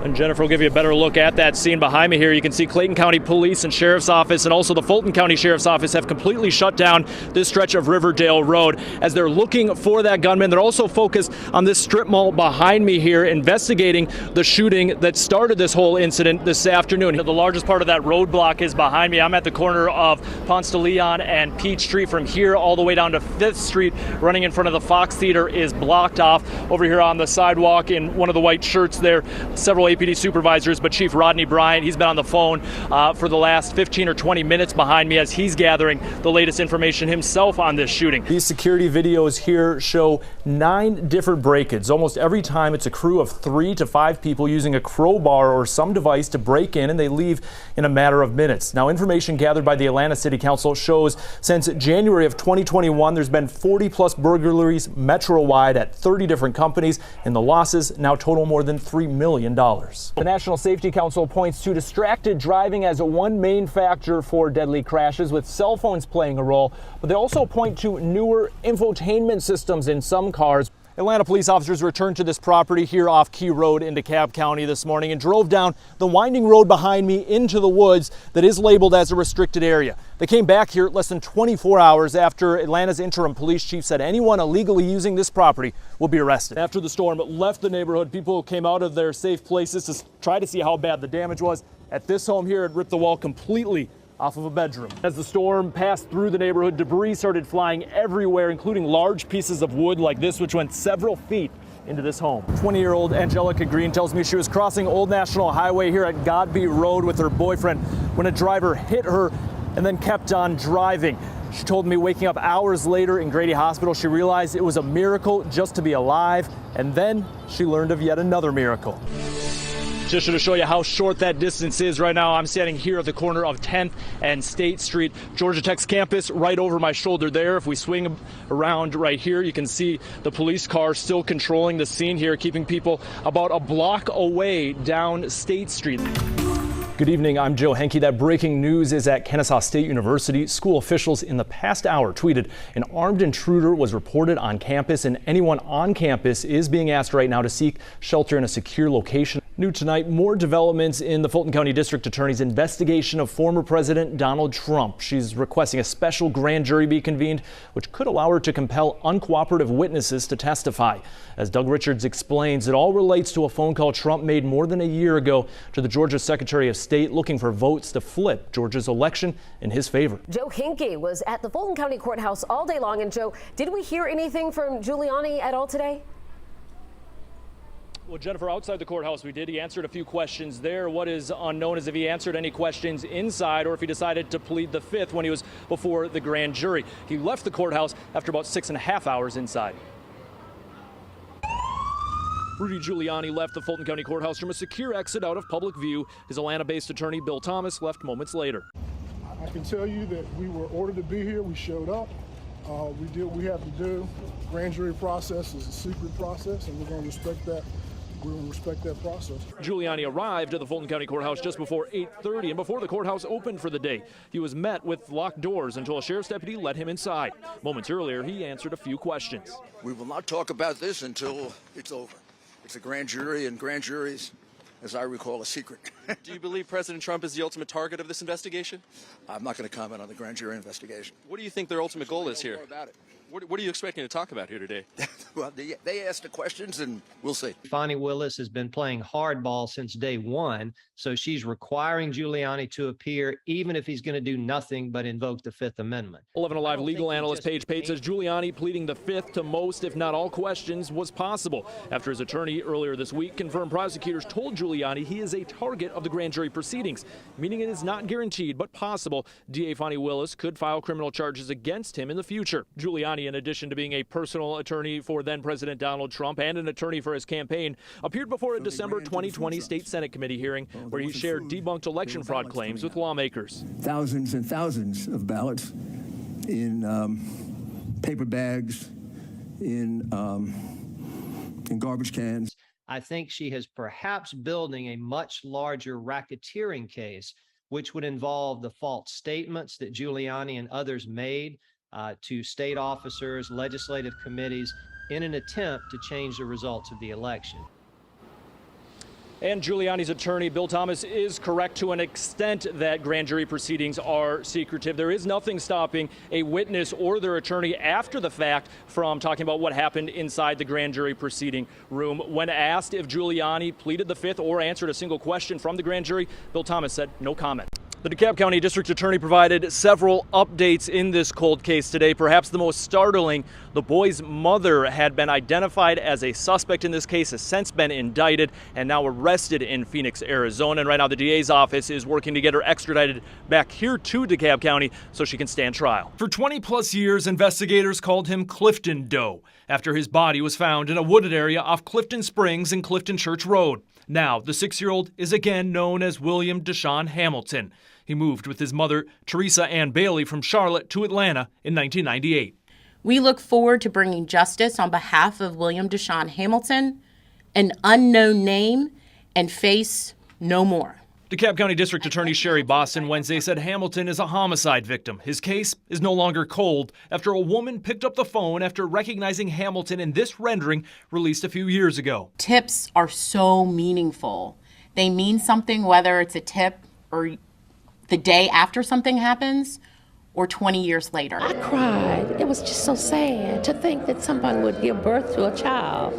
And Jennifer will give you a better look at that scene behind me here. You can see Clayton County Police and Sheriff's Office and also the Fulton County Sheriff's Office have completely shut down this stretch of Riverdale Road as they're looking for that gunman. They're also focused on this strip mall behind me here, investigating the shooting that started this whole incident this afternoon. The largest part of that roadblock is behind me. I'm at the corner of Ponce de Leon and Peach Street. From here all the way down to 5th Street, running in front of the Fox Theater, is blocked off. Over here on the sidewalk in one of the white shirts there, several APD supervisors, but Chief Rodney Bryant, he's been on the phone for the last 15 or 20 minutes behind me as he's gathering the latest information himself on this shooting. These security videos here show 9 different break-ins. Almost every time it's a crew of 3 to 5 people using a crowbar or some device to break in, and they leave in a matter of minutes. Now, information gathered by the Atlanta City Council shows since January of 2021, there's been 40 plus burglaries metro-wide at 30 different companies, and the losses now total more than $3 million. The National Safety Council points to distracted driving as one main factor for deadly crashes, with cell phones playing a role, but they also point to newer infotainment systems in some cars. Atlanta police officers returned to this property here off Key Road in DeKalb County this morning and drove down the winding road behind me into the woods that is labeled as a restricted area. They came back here less than 24 hours after Atlanta's interim police chief said anyone illegally using this property will be arrested. After the storm left the neighborhood, people came out of their safe places to try to see how bad the damage was. At this home here, it ripped the wall completely off of a bedroom. As the storm passed through the neighborhood, debris started flying everywhere, including large pieces of wood like this, which went several feet into this home. 20-year-old Angelica Green tells me she was crossing Old National Highway here at Godby Road with her boyfriend when a driver hit her and then kept on driving. She told me waking up hours later in Grady Hospital, she realized it was a miracle just to be alive, and then she learned of yet another miracle. Just to show you how short that distance is right now, I'm standing here at the corner of 10th and State Street. Georgia Tech's campus right over my shoulder there. If we swing around right here, you can see the police car still controlling the scene here, keeping people about a block away down State Street. Good evening, I'm Joe Henke. That breaking news is at Kennesaw State University. School officials in the past hour tweeted an armed intruder was reported on campus, and anyone on campus is being asked right now to seek shelter in a secure location. New tonight, more developments in the Fulton County District Attorney's investigation of former President Donald Trump. She's requesting a special grand jury be convened, which could allow her to compel uncooperative witnesses to testify. As Doug Richards explains, it all relates to a phone call Trump made more than a year ago to the Georgia Secretary of State looking for votes to flip Georgia's election in his favor. Joe Henke was at the Fulton County Courthouse all day long. And Joe, did we hear anything from Giuliani at all today? Well, Jennifer, outside the courthouse we did. He answered a few questions there. What is unknown is if he answered any questions inside or if he decided to plead the fifth when he was before the grand jury. He left the courthouse after about 6.5 hours inside. Rudy Giuliani left the Fulton County Courthouse from a secure exit out of public view. His Atlanta-based attorney, Bill Thomas, left moments later. I can tell you that we were ordered to be here. We showed up. We did what we have to do. Grand jury process is a secret process, and we're going to respect that. We're going to respect that process. Giuliani arrived at the Fulton County Courthouse just before 8:30 and before the courthouse opened for the day. He was met with locked doors until a sheriff's deputy let him inside. Moments earlier, he answered a few questions. We will not talk about this until it's over. It's a grand jury, and grand juries, as I recall, a secret. Do you believe President Trump is the ultimate target of this investigation? I'm not going to comment on the grand jury investigation. What do you think their ultimate goal is here? More about it. What are you expecting to talk about here today? Well, they asked the questions, and we'll see. Fani Willis has been playing hardball since day one, so she's requiring Giuliani to appear even if he's going to do nothing but invoke the Fifth Amendment. 11 Alive legal analyst Paige Pate says Giuliani pleading the fifth to most, if not all, questions was possible after his attorney earlier this week confirmed prosecutors told Giuliani he is a target of the grand jury proceedings, meaning it is not guaranteed but possible DA Fani Willis could file criminal charges against him in the future. Giuliani, in addition to being a personal attorney for then-President Donald Trump and an attorney for his campaign, appered before a December 2020 State Senate committee hearing where he shared debunked election fraud claims with lawmakers. Thousands and thousands of ballots in paper bags, in garbage cans. I think she has perhaps building a much larger racketeering case, which would involve the false statements that Giuliani and others made to state officers, legislative committees, in an attempt to change the results of the election. And Giuliani's attorney, Bill Thomas, is correct to an extent that grand jury proceedings are secretive. There is nothing stopping a witness or their attorney after the fact from talking about what happened inside the grand jury proceeding room. When asked if Giuliani pleaded the fifth or answered a single question from the grand jury, Bill Thomas said no comment. The DeKalb County District Attorney provided several updates in this cold case today. Perhaps the most startling, the boy's mother had been identified as a suspect in this case, has since been indicted and now arrested in Phoenix, Arizona. And right now the DA's office is working to get her extradited back here to DeKalb County so she can stand trial. For 20 plus years, investigators called him Clifton Doe after his body was found in a wooded area off Clifton Springs and Clifton Church Road. Now, the 6-year-old is again known as William Deshaun Hamilton. He moved with his mother, Teresa Ann Bailey, from Charlotte to Atlanta in 1998. We look forward to bringing justice on behalf of William Deshaun Hamilton, an unknown name, and face no more. DeKalb County District Attorney Sherry Boston Wednesday said Hamilton is a homicide victim. His case is no longer cold after a woman picked up the phone after recognizing Hamilton in this rendering released a few years ago. Tips are so meaningful. They mean something whether it's a tip or the day after something happens or 20 years later. I cried. It was just so sad to think that someone would give birth to a child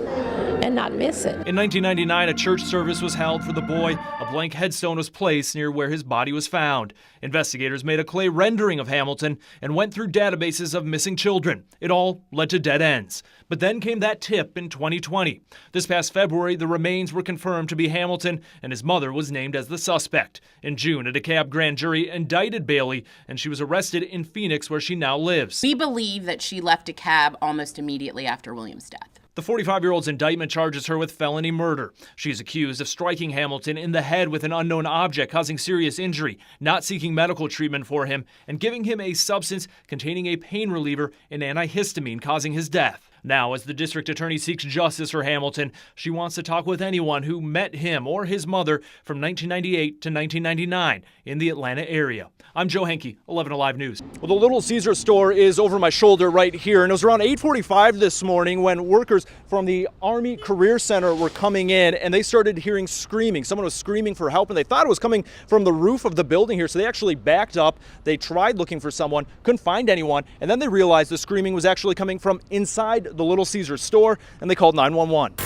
and not miss it. In 1999, a church service was held for the boy. A blank headstone was placed near where his body was found. Investigators made a clay rendering of Hamilton and went through databases of missing children. It all led to dead ends. But then came that tip in 2020. This past February, the remains were confirmed to be Hamilton, and his mother was named as the suspect. In June, a DeKalb grand jury indicted Bailey, and she was arrested in Phoenix, where she now lives. We believe that she left DeKalb almost immediately after William's death. The 45-year-old's indictment charges her with felony murder. She is accused of striking Hamilton in the head with an unknown object, causing serious injury, not seeking medical treatment for him, and giving him a substance containing a pain reliever and antihistamine, causing his death. Now, as the district attorney seeks justice for Hamilton, she wants to talk with anyone who met him or his mother from 1998 to 1999 in the Atlanta area. I'm Joe Henke, 11 Alive News. Well, the Little Caesar store is over my shoulder right here, and it was around 8:45 this morning when workers from the Army Career Center were coming in, and they started hearing screaming. Someone was screaming for help, and they thought it was coming from the roof of the building here, so they actually backed up. They tried looking for someone, couldn't find anyone, and then they realized the screaming was actually coming from inside the Little Caesar store, and they called 911.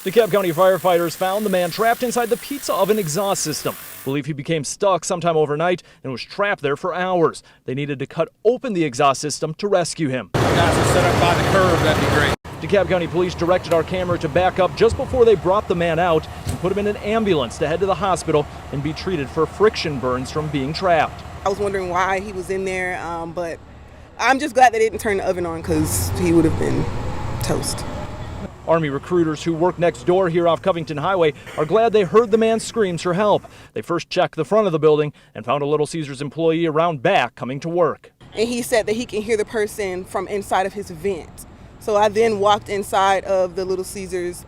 DeKalb County firefighters found the man trapped inside the pizza oven exhaust system. Believe he became stuck sometime overnight and was trapped there for hours. They needed to cut open the exhaust system to rescue him. Guys are set up by the curb, that'd be great. DeKalb County Police directed our camera to back up just before they brought the man out and put him in an ambulance to head to the hospital and be treated for friction burns from being trapped. I was wondering why he was in there, but I'm just glad they didn't turn the oven on because he would have been toast. Army recruiters who work next door here off Covington Highway are glad they heard the man's screams for help. They first checked the front of the building and found a Little Caesars employee around back coming to work. And he said that he can hear the person from inside of his vent. So I then walked inside of the Little Caesars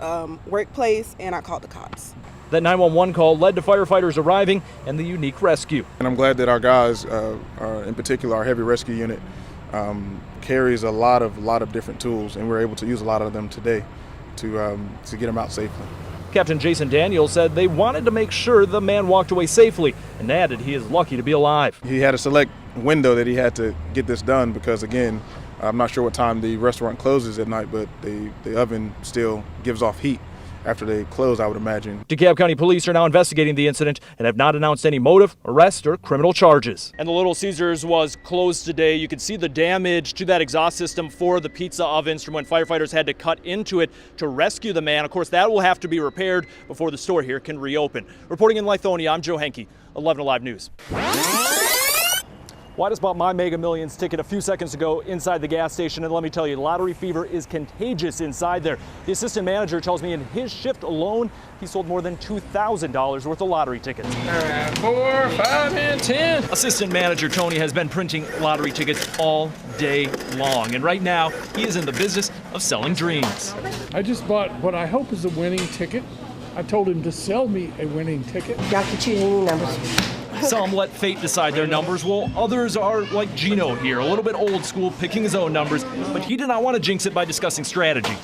workplace and I called the cops. That 911 call led to firefighters arriving and the unique rescue. And I'm glad that our guys, in particular our heavy rescue unit, carries a lot of different tools, and we're able to use a lot of them today to get him out safely. Captain Jason Daniels said they wanted to make sure the man walked away safely and added he is lucky to be alive. He had a select window that he had to get this done because, again, I'm not sure what time the restaurant closes at night, but the oven still gives off heat after they close, I would imagine. DeKalb County Police are now investigating the incident and have not announced any motive, arrest, or criminal charges. And the Little Caesars was closed today. You can see the damage to that exhaust system for the pizza ovens from when firefighters had to cut into it to rescue the man. Of course, that will have to be repaired before the store here can reopen. Reporting in Lithonia, I'm Joe Henke, 11 Alive News. Well, I just bought my Mega Millions ticket a few seconds ago inside the gas station, and let me tell you, lottery fever is contagious inside there. The assistant manager tells me in his shift alone, he sold more than $2,000 worth of lottery tickets. 4, 5, and 10. Assistant manager Tony has been printing lottery tickets all day long, and right now he is in the business of selling dreams. I just bought what I hope is a winning ticket. I told him to sell me a winning ticket. Y'all can choose any numbers. Some let fate decide their numbers, while others are like Gino here, a little bit old school, picking his own numbers, but he did not want to jinx it by discussing strategy.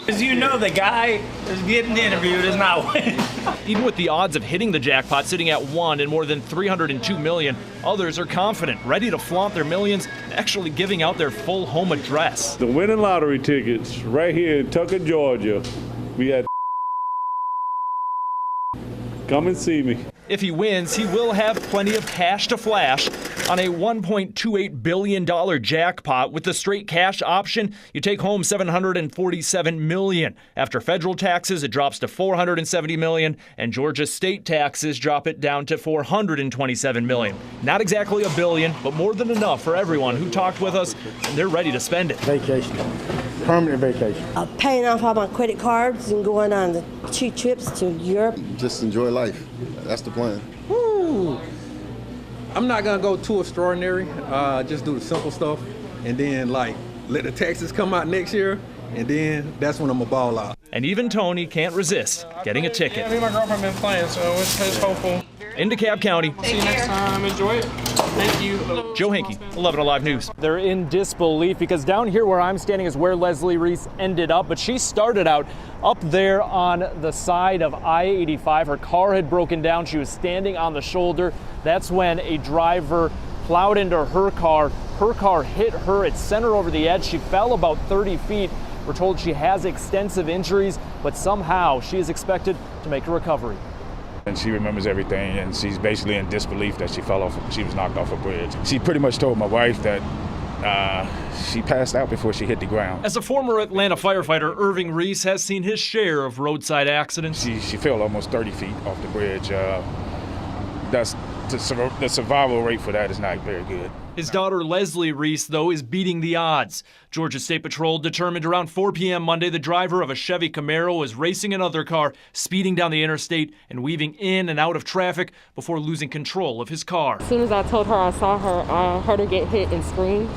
As you know, the guy is getting interviewed is not winning. Even with the odds of hitting the jackpot sitting at 1 and more than $302 million, others are confident, ready to flaunt their millions, actually giving out their full home address. The winning lottery tickets right here in Tucker, Georgia. We had come and see me. If he wins, he will have plenty of cash to flash. On a $1.28 billion jackpot with the straight cash option, you take home $747 million. After federal taxes, it drops to $470 million, and Georgia state taxes drop it down to $427 million. Not exactly $1 billion, but more than enough for everyone who talked with us, and they're ready to spend it. Vacation. Permanent vacation. Paying off all my credit cards and going on the 2 trips to Europe. Just enjoy life. That's the plan. I'm not gonna go too extraordinary. Just do the simple stuff, and then like let the taxes come out next year, and then that's when I'm gonna ball out. And even Tony can't resist getting a ticket. Yeah, me and my girlfriend been playing, so it's hopeful. In DeKalb County. See you next time. Enjoy it. Thank you. Joe Henke, 11 Alive News. They're in disbelief because down here where I'm standing is where Leslie Reese ended up, but she started out up there on the side of I-85. Her car had broken down. She was standing on the shoulder. That's when a driver plowed into her car. Her car hit her. It sent her over the edge. She fell about 30 feet. We're told she has extensive injuries, but somehow she is expected to make a recovery. And she remembers everything, and she's basically in disbelief that she was knocked off a bridge. She pretty much told my wife that she passed out before she hit the ground. As a former Atlanta firefighter, Irving Reese has seen his share of roadside accidents. She fell almost 30 feet off the bridge. The survival rate for that is not very good. His daughter Leslie Reese, though, is beating the odds. Georgia State Patrol determined around 4 p.m. Monday the driver of a Chevy Camaro was racing another car, speeding down the interstate and weaving in and out of traffic before losing control of his car. As soon as I told her I saw her, I heard her get hit and scream.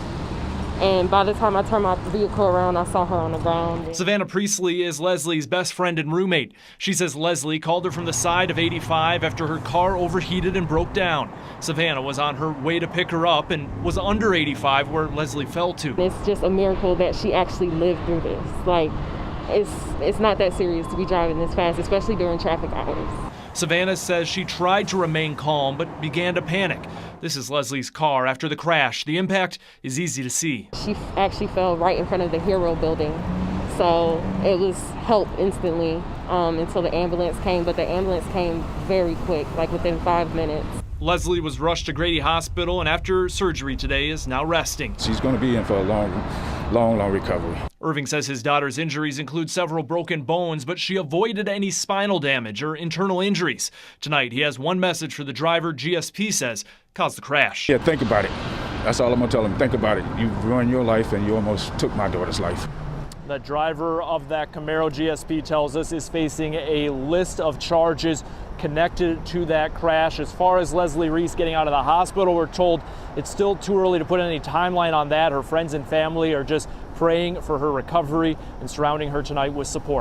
And by the time I turned my vehicle around, I saw her on the ground. Savannah Priestley is Leslie's best friend and roommate. She says Leslie called her from the side of 85 after her car overheated and broke down. Savannah was on her way to pick her up and was under 85 where Leslie fell to. It's just a miracle that she actually lived through this. Like, it's not that serious to be driving this fast, especially during traffic hours. Savannah says she tried to remain calm but began to panic. This is Leslie's car after the crash. The impact is easy to see. She actually fell right in front of the Hero building. So it was help instantly until the ambulance came, but the ambulance came very quick, like within 5 minutes. Leslie was rushed to Grady Hospital and after surgery today is now resting. She's going to be in for a long recovery. Irving says his daughter's injuries include several broken bones, but she avoided any spinal damage or internal injuries. Tonight, he has one message for the driver GSP says caused the crash. Yeah, think about it. That's all I'm going to tell him. Think about it. You ruined your life and you almost took my daughter's life. The driver of that Camaro, GSP tells us, is facing a list of charges connected to that crash. As far as Leslie Reese getting out of the hospital, we're told it's still too early to put any timeline on that. Her friends and family are just praying for her recovery and surrounding her tonight with support.